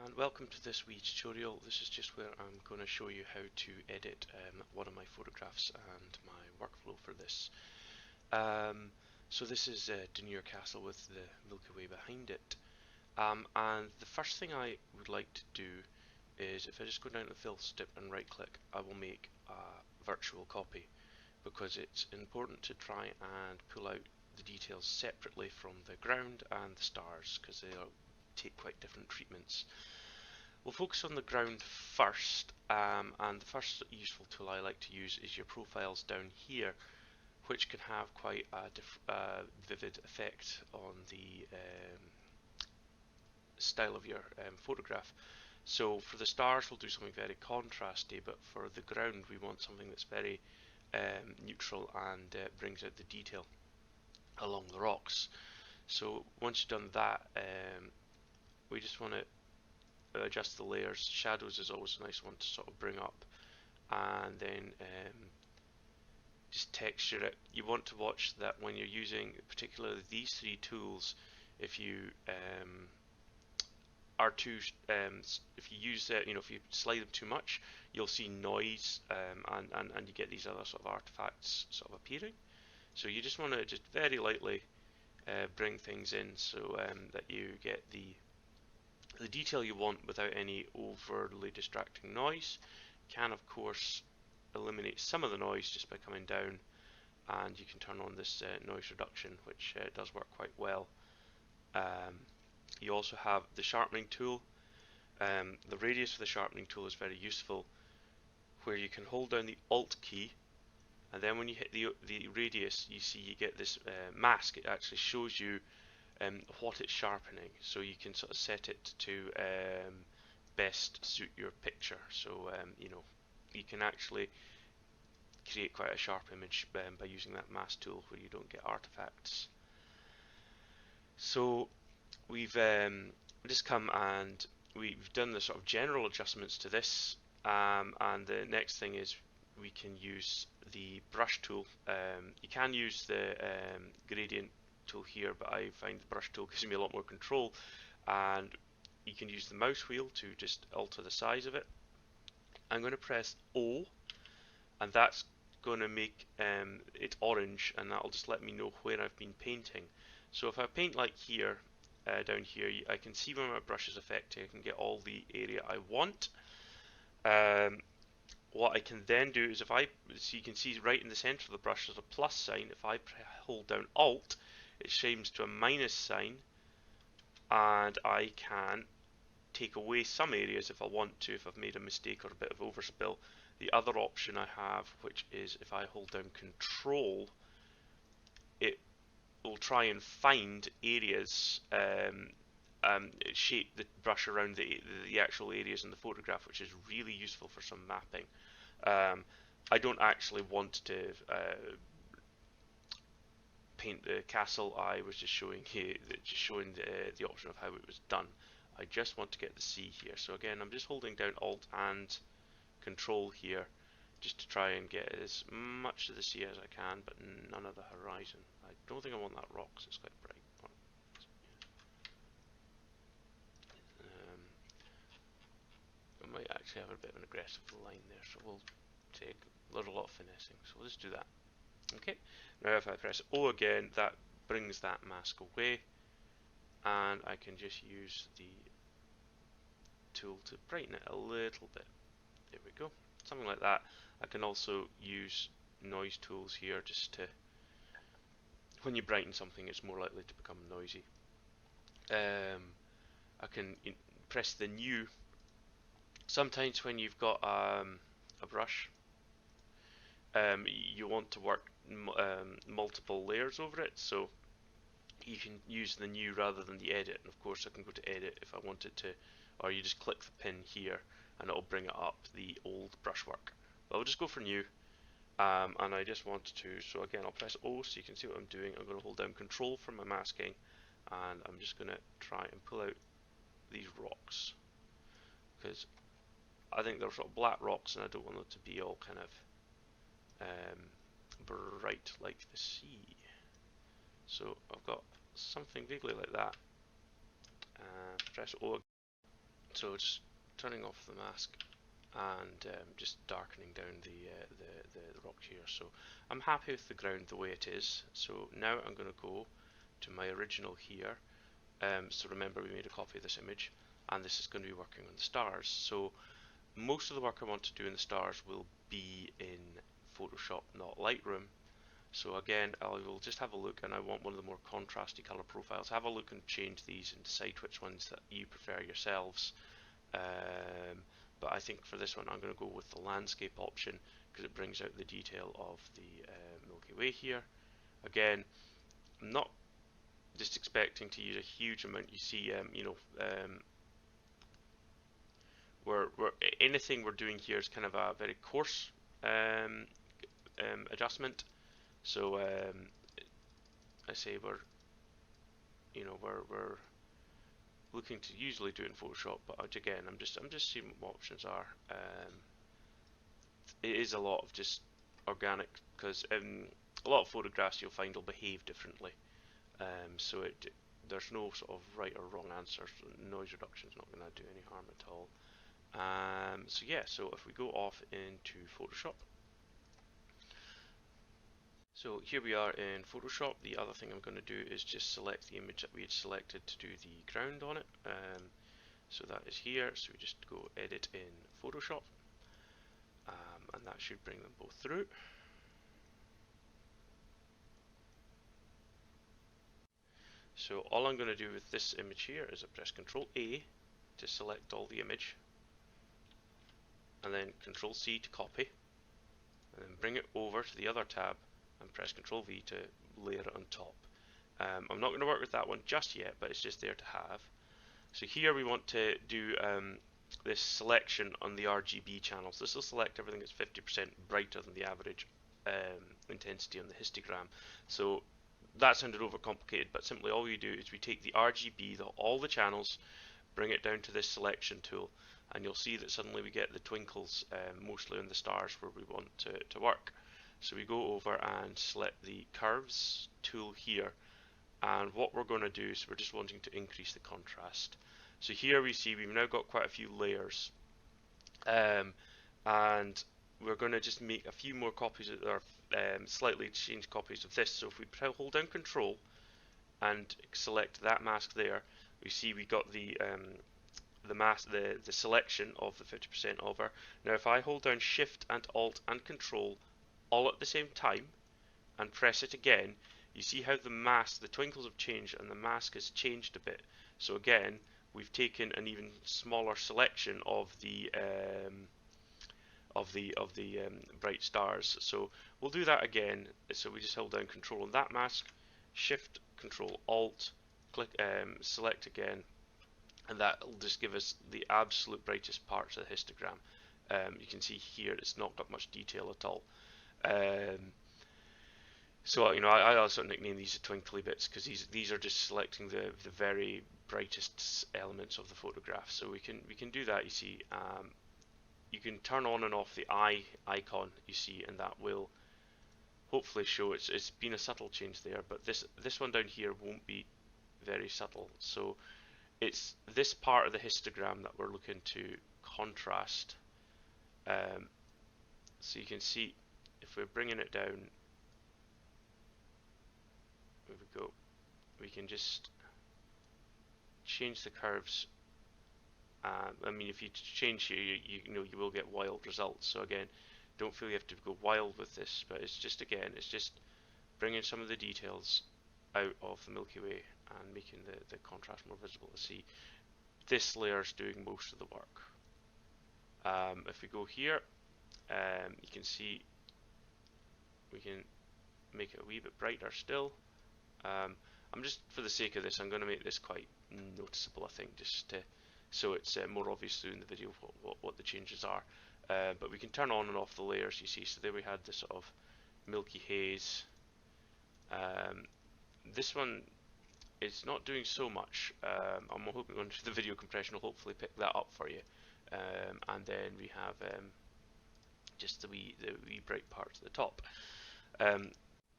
And welcome to this wee tutorial. This is just where I'm going to show you how to edit one of my photographs and my workflow for this. So this is Dunure Castle with the Milky Way behind it. And the first thing I would like to do is, if I just go down to the fill step and right click, I will make a virtual copy, because it's important to try and pull out the details separately from the ground and the stars, because they'll take quite different treatments. We'll focus on the ground first, and the first useful tool I like to use is your profiles down here, which can have quite a vivid effect on the style of your photograph. So for the stars we'll do something very contrasty, but for the ground we want something that's very neutral and brings out the detail along the rocks. So once you've done that, we just want to adjust the layers. Shadows is always a nice one to sort of bring up, and then just texture it. You want to watch that when you're using particularly these three tools. If you if you use if you slide them too much, you'll see noise, and you get these other sort of artifacts sort of appearing. So you just want to just very lightly bring things in, so that you get the detail you want without any overly distracting noise. You can of course eliminate some of the noise just by coming down, and you can turn on this noise reduction, which does work quite well. You also have the sharpening tool. The radius for the sharpening tool is very useful, where you can hold down the Alt key, and then when you hit the radius, you see you get this mask. It actually shows you what it's sharpening, so you can sort of set it to best suit your picture. So you can actually create quite a sharp image by using that mask tool, where you don't get artifacts. So we've just come and we've done the sort of general adjustments to this, and the next thing is we can use the brush tool. You can use the gradient tool here, but I find the brush tool gives me a lot more control, and you can use the mouse wheel to just alter the size of it. I'm going to press O, and that's going to make it orange, and that'll just let me know where I've been painting. So if I paint like here, down here, I can see where my brush is affecting. I can get all the area I want. What I can then do is, so you can see right in the center of the brush there's a plus sign. If I hold down Alt, it changes to a minus sign, and I can take away some areas if I want to, if I've made a mistake or a bit of overspill. The other option I have, which is if I hold down Control, it will try and find areas, shape the brush around the actual areas in the photograph, which is really useful for some mapping. I don't actually want to paint the castle. I was just showing here, the option of how it was done. I just want to get the sea here. So again, I'm just holding down Alt and Control here, just to try and get as much of the sea as I can, but none of the horizon. I don't think I want that rock, because it's quite bright. I might actually have a bit of an aggressive line there, so we'll take a lot of finessing. So we'll just do that. Okay, now if I press O again, that brings that mask away, and I can just use the tool to brighten it a little bit. There we go, something like that. I can also use noise tools here, just to, when you brighten something, it's more likely to become noisy. I can press the new. Sometimes when you've got a brush, you want to work multiple layers over it, so you can use the new rather than the edit. And of course I can go to edit if I wanted to, or you just click the pin here and it'll bring it up the old brushwork. But I'll just go for new, and I just want to, so again I'll press O so you can see what I'm doing. I'm going to hold down Control for my masking, and I'm just going to try and pull out these rocks, because I think they're sort of black rocks and I don't want them to be all kind of bright like the sea. So I've got something vaguely like that. Press O. So just turning off the mask and just darkening down the rock here. So I'm happy with the ground the way it is. So now I'm going to go to my original here. So remember, we made a copy of this image, and this is going to be working on the stars. So most of the work I want to do in the stars will be in Photoshop, not Lightroom. So again, I will just have a look, and I want one of the more contrasty color profiles. Have a look and change these and decide which ones that you prefer yourselves. But I think for this one I'm going to go with the landscape option because it brings out the detail of the Milky Way here. Again, I'm not just expecting to use a huge amount. You see, anything we're doing here is kind of a very coarse adjustment. So I say we're looking to usually do it in Photoshop, but again, I'm just seeing what options are. It is a lot of just organic because a lot of photographs you'll find will behave differently. So there's no sort of right or wrong answer. So noise reduction is not going to do any harm at all. So yeah, so if we go off into Photoshop. So here we are in Photoshop. The other thing I'm going to do is just select the image that we had selected to do the ground on it. So that is here. So we just go edit in Photoshop, and that should bring them both through. So all I'm going to do with this image here is I press Ctrl A to select all the image, and then Ctrl C to copy, and then bring it over to the other tab and press Ctrl V to layer it on top. I'm not going to work with that one just yet, but it's just there to have. So here we want to do this selection on the RGB channels. This will select everything that's 50% brighter than the average intensity on the histogram. So that sounded overcomplicated, but simply all we do is we take the RGB, all the channels, bring it down to this selection tool, and you'll see that suddenly we get the twinkles mostly on the stars where we want to work. So we go over and select the curves tool here, and what we're going to do is we're just wanting to increase the contrast. So here we see we've now got quite a few layers, and we're going to just make a few more copies or slightly change copies of this. So if we hold down Control and select that mask there, we see we got the mask, the selection of the 50% over. Now if I hold down Shift and Alt and Control all at the same time and press it again, you see how the mask, the twinkles have changed and the mask has changed a bit. So again, we've taken an even smaller selection of the bright stars. So we'll do that again. So we just hold down Control on that mask, Shift, Control, Alt, click, select again, and that will just give us the absolute brightest parts of the histogram. You can see here it's not got much detail at all. So I also nickname these the twinkly bits because these are just selecting the very brightest elements of the photograph. So we can do that. You see, you can turn on and off the eye icon. You see, and that will hopefully show it's been a subtle change there. But this one down here won't be very subtle. So it's this part of the histogram that we're looking to contrast. So you can see if we're bringing it down. There we go. We can just change the curves. I mean, if you change here, you will get wild results. So again, don't feel you have to go wild with this, but it's just bringing some of the details out of the Milky Way and making the contrast more visible to see. This layer is doing most of the work. If we go here, you can see we can make it a wee bit brighter still. I'm just, for the sake of this, I'm going to make this quite noticeable, I think, just so it's more obvious through in the video what the changes are. But we can turn on and off the layers, you see. So there we had this sort of milky haze. This one is not doing so much. I'm hoping the video compression will hopefully pick that up for you. And then we have just the wee bright parts at the top.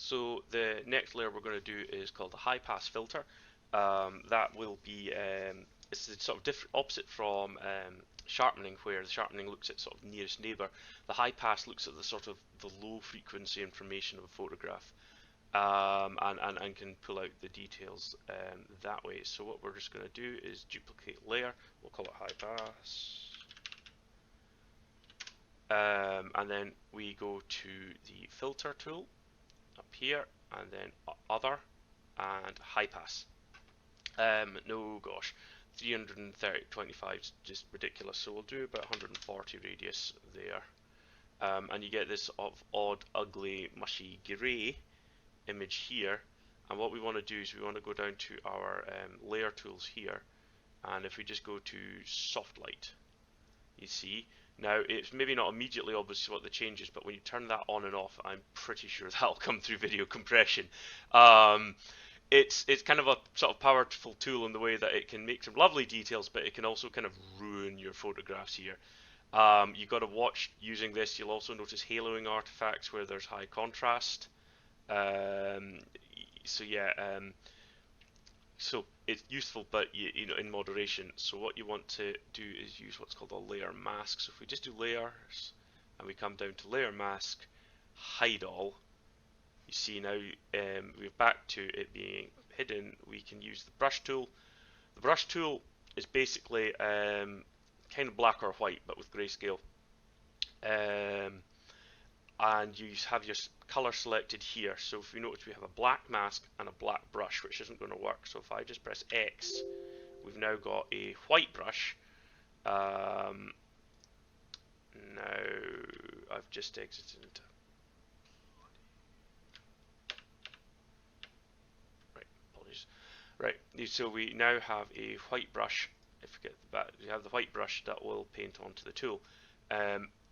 So the next layer we're going to do is called the high pass filter. That will be it's the sort of opposite from sharpening, where the sharpening looks at sort of nearest neighbour. The high pass looks at the sort of the low frequency information of a photograph, and can pull out the details that way. So what we're just going to do is duplicate layer. We'll call it high pass. And then we go to the filter tool up here, and then other, and high pass. No, gosh, 325 is just ridiculous, so we'll do about 140 radius there. And you get this sort of odd, ugly, mushy grey image here. And what we want to do is we want to go down to our layer tools here, and if we just go to soft light, you see now it's maybe not immediately obvious what the change is, but when you turn that on and off, I'm pretty sure that'll come through video compression. It's kind of a sort of powerful tool in the way that it can make some lovely details, but it can also kind of ruin your photographs here. You've got to watch using this. You'll also notice haloing artifacts where there's high contrast. So yeah, so it's useful, but you know, in moderation. So what you want to do is use what's called a layer mask. So if we just do layers and we come down to layer mask, hide all, you see now we're back to it being hidden. We can use the brush tool. The brush tool is basically kind of black or white, but with grayscale. And you have your color selected here. So if you notice, we have a black mask and a black brush, which isn't going to work. So if I just press X, we've now got a white brush. Now I've just exited into right. So we now have a white brush. If we get that, we have the white brush that will paint onto the tool.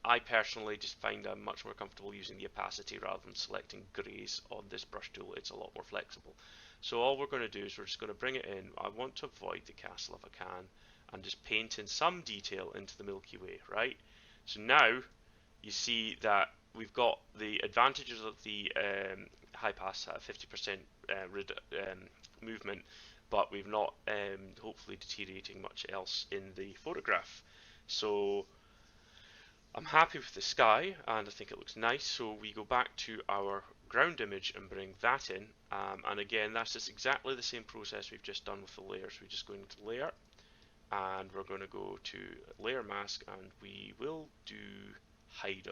I personally just find I'm much more comfortable using the opacity rather than selecting greys on this brush tool. It's a lot more flexible. So all we're going to do is we're just going to bring it in. I want to avoid the castle if I can, and just paint in some detail into the Milky Way, right? So now you see that we've got the advantages of the high pass at 50% movement, but we've not hopefully deteriorating much else in the photograph. So I'm happy with the sky, and I think it looks nice. So we go back to our ground image and bring that in, and again that's just exactly the same process we've just done with the layers. We just go into layer, and we're going to go to layer mask, and we will do hide.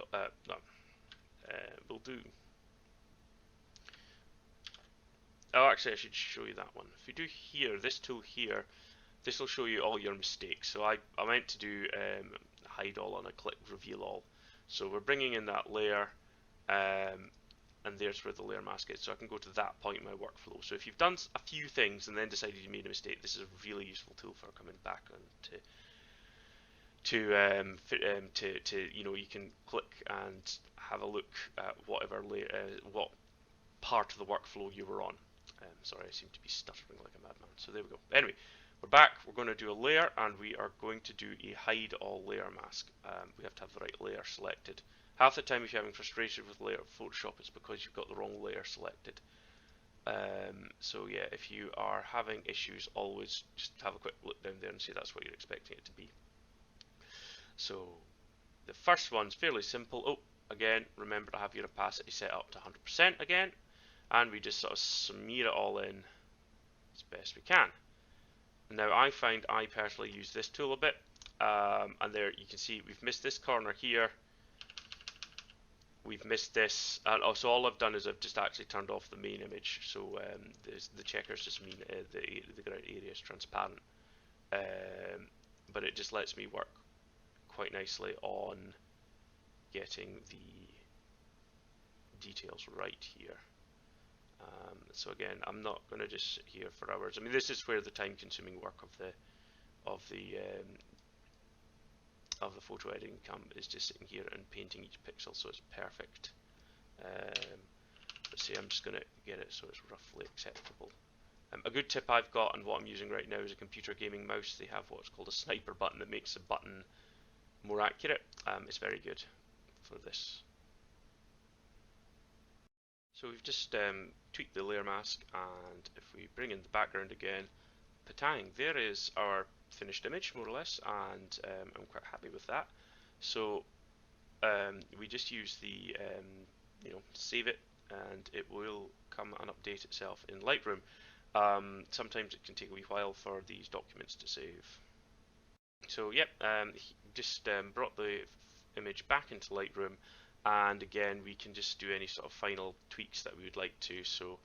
We'll do. Oh, actually, I should show you that one. If you do here, this tool here, this will show you all your mistakes. So I meant to do hide all, and I click reveal all. So we're bringing in that layer, and there's where the layer mask is. So I can go to that point in my workflow. So if you've done a few things and then decided you made a mistake, this is a really useful tool for coming back on to you know, you can click and have a look at whatever layer, what part of the workflow you were on. Sorry, I seem to be stuttering like a madman. So there we go. Anyway, we're back. We're going to do a layer, and we are going to do a hide all layer mask. We have to have the right layer selected. Half the time, if you're having frustration with layer Photoshop, it's because you've got the wrong layer selected. So yeah, if you are having issues, always just have a quick look down there and see that's what you're expecting it to be. So the first one's fairly simple. Oh, again, remember to have your opacity set up to 100% again, and we just sort of smear it all in as best we can. Now I find I personally use this tool a bit, and there you can see we've missed this corner here, we've missed this, and also all I've done is I've just actually turned off the main image, so the checkers just mean the ground area is transparent, but it just lets me work quite nicely on getting the details right here. So again, I'm not going to just sit here for hours. I mean, this is where the time-consuming work of the photo editing is just sitting here and painting each pixel so it's perfect. Let's see, I'm just going to get it so it's roughly acceptable. A good tip I've got, and what I'm using right now, is a computer gaming mouse. They have what's called a sniper button that makes the button more accurate. It's very good for this. So we've just tweaked the layer mask, and if we bring in the background again, patang, there is our finished image more or less, and I'm quite happy with that. So we just use the save it, and it will come and update itself in Lightroom. Sometimes it can take a wee while for these documents to save. So yep, just brought the image back into Lightroom, and again we can just do any sort of final tweaks that we would like to. So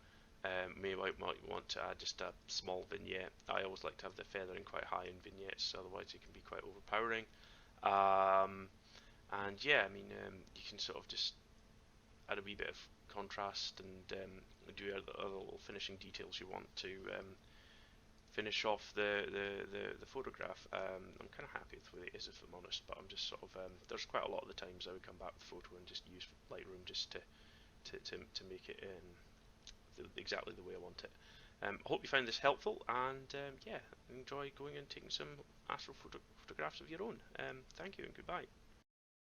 maybe I might want to add just a small vignette. I always like to have the feathering quite high in vignettes, otherwise it can be quite overpowering. And yeah, I mean, you can sort of just add a wee bit of contrast and do other little finishing details you want to finish off the photograph. I'm kind of happy with the way it is, if I'm honest, but I'm just sort of there's quite a lot of the times I would come back with the photo and just use Lightroom just to make it exactly the way I want it. I hope you found this helpful, and yeah, enjoy going and taking some astrophotographs of your own. Thank you and goodbye.